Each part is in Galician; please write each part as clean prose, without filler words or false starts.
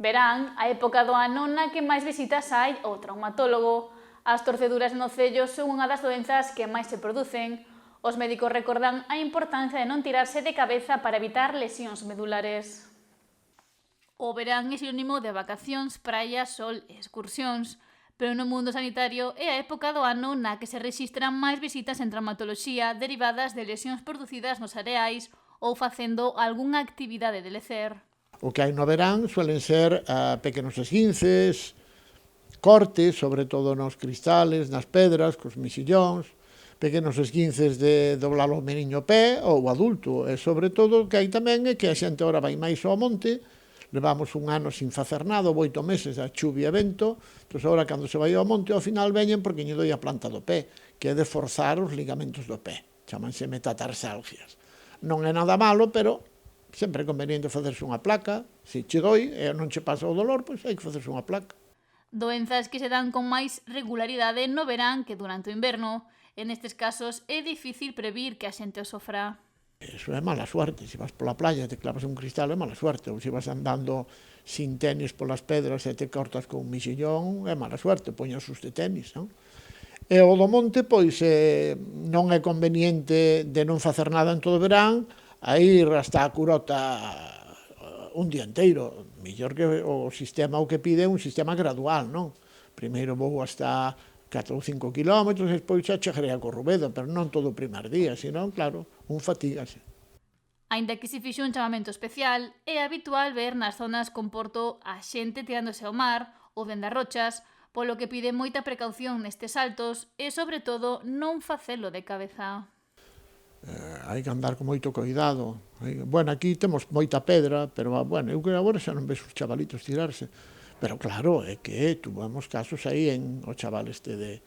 Verán a época do ano na que máis visitas hai ao traumatólogo. As torceduras no cello son unha das doenzas que máis se producen. Os médicos recordan a importancia de non tirarse de cabeza para evitar lesións medulares. O verán é sinónimo de vacacións, praia, sol e excursións, pero no mundo sanitario é a época do ano na que se rexistran máis visitas en traumatoloxía derivadas de lesións producidas nos areais ou facendo algunha actividade de lecer. O que hai no verán suelen ser pequenos esguinces, cortes, sobre todo nos cristales, nas pedras, cos mexillóns, pequenos esguinces de doblar o meniño pé ou o adulto. E sobre todo o que hai tamén é que a xente ora vai máis ao monte, levamos un ano sin facer nada, 8 meses a chuvia e vento, entón agora cando se vai ao monte ao final veñen porque lle doi a planta do pé, que é de forzar os ligamentos do pé, chamanse metatarsalgias. Non é nada malo, pero sempre é conveniente facerse unha placa, se che doi e non che pasa o dolor, pois hai que facerse unha placa. Doenzas que se dan con máis regularidade no verán que durante o inverno. En estes casos é difícil previr que a xente o sofra. Eso é mala suerte, se vas pola playa e te clavas un cristal é mala suerte, ou se vas andando sin tenis polas pedras e te cortas con un mexillón é mala suerte, poñas os de tenis, non? E o do monte, pois, non é conveniente de non facer nada en todo o verán, a ir hasta a Curota un día inteiro. Mellor que o sistema o que pide é un sistema gradual, non? Primeiro vou hasta 4 ou 5 kilómetros, e despois xa chegarei a Corrubedo, pero non todo o primer día, senón, claro, un fatígase. Aínda que se fixo un chamamento especial, é habitual ver nas zonas con porto a xente tirándose ao mar ou dende as rochas, polo que pide moita precaución nestes saltos e, sobre todo, non facelo de cabeza. Hai que andar con moito cuidado. Bueno, aquí temos moita pedra, pero, bueno, eu que agora xa non ves os chavalitos tirarse. Pero, claro, é que tuvemos casos aí en o chaval este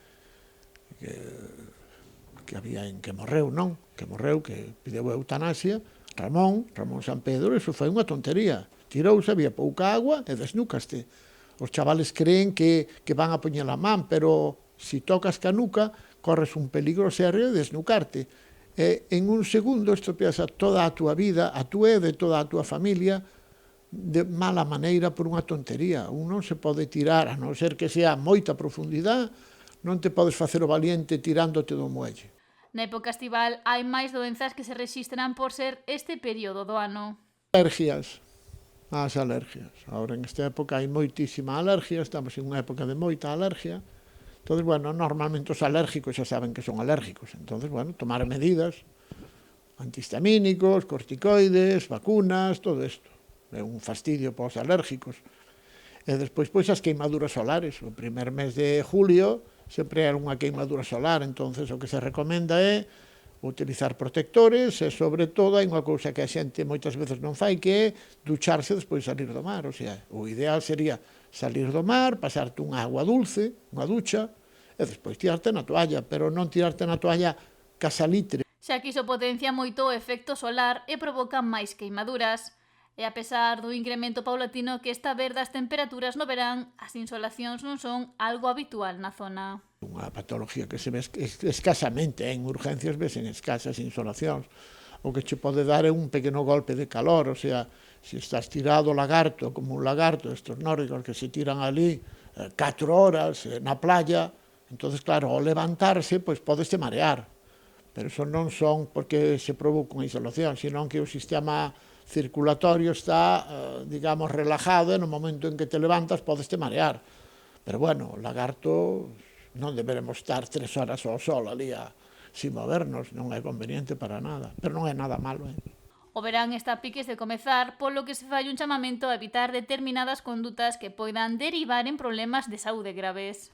que había en que morreu, non? Que morreu, que pideu eutanasia, Ramón San Pedro, eso foi unha tontería. Tirouse, había pouca agua e desnúcaste. Os chavales creen que van a poñer a man, pero se tocas ca nuca, corres un peligro serio de desnucarte. En un segundo estropeas toda a túa vida, a túa e de toda a túa familia, de mala maneira por unha tontería. Un non se pode tirar, a non ser que sea moita profundidade, non te podes facer o valiente tirándote do muelle. Na época estival hai máis doenzas que se rexistran por ser este período do ano. Alergias. As alergias. Agora, en esta época hai moitísima alergia, estamos en unha época de moita alergia. Entón, bueno, normalmente os alérgicos xa saben que son alérgicos. Entón, bueno, tomar medidas, antihistamínicos, corticoides, vacunas, todo isto. É un fastidio para os alérgicos. E despois, pois, as queimaduras solares. O primer mes de julio sempre era unha queimadura solar, entonces o que se recomenda é utilizar protectores e, sobre todo, hai unha cousa que a xente moitas veces non fai, que é ducharse despois de salir do mar. O sea, o ideal sería salir do mar, pasarte unha agua dulce, unha ducha, e despois tirarte na toalla, pero non tirarte na toalla ca salitre. Xa que iso potencia moito o efecto solar e provoca máis queimaduras. E a pesar do incremento paulatino que está a ver das temperaturas no verán, as insolacións non son algo habitual na zona. Unha patología que se ve escasamente, en urgencias vesen escasas insolacións. O que che pode dar é un pequeno golpe de calor, o sea, se estás tirado lagarto, como un lagarto, estos nórdicos que se tiran ali 4 horas na playa, entonces, claro, ao levantarse, pois podeste marear. Pero eso non son porque se provoca unha insolación, senón que o sistema circulatorio está, digamos, relajado e no momento en que te levantas podeste marear. Pero, bueno, o lagarto non deberemos estar 3 horas ao sol ali sin movernos, non é conveniente para nada, pero non é nada malo. O verán está a piques de comezar, polo que se fai un chamamento a evitar determinadas condutas que poidan derivar en problemas de saúde graves.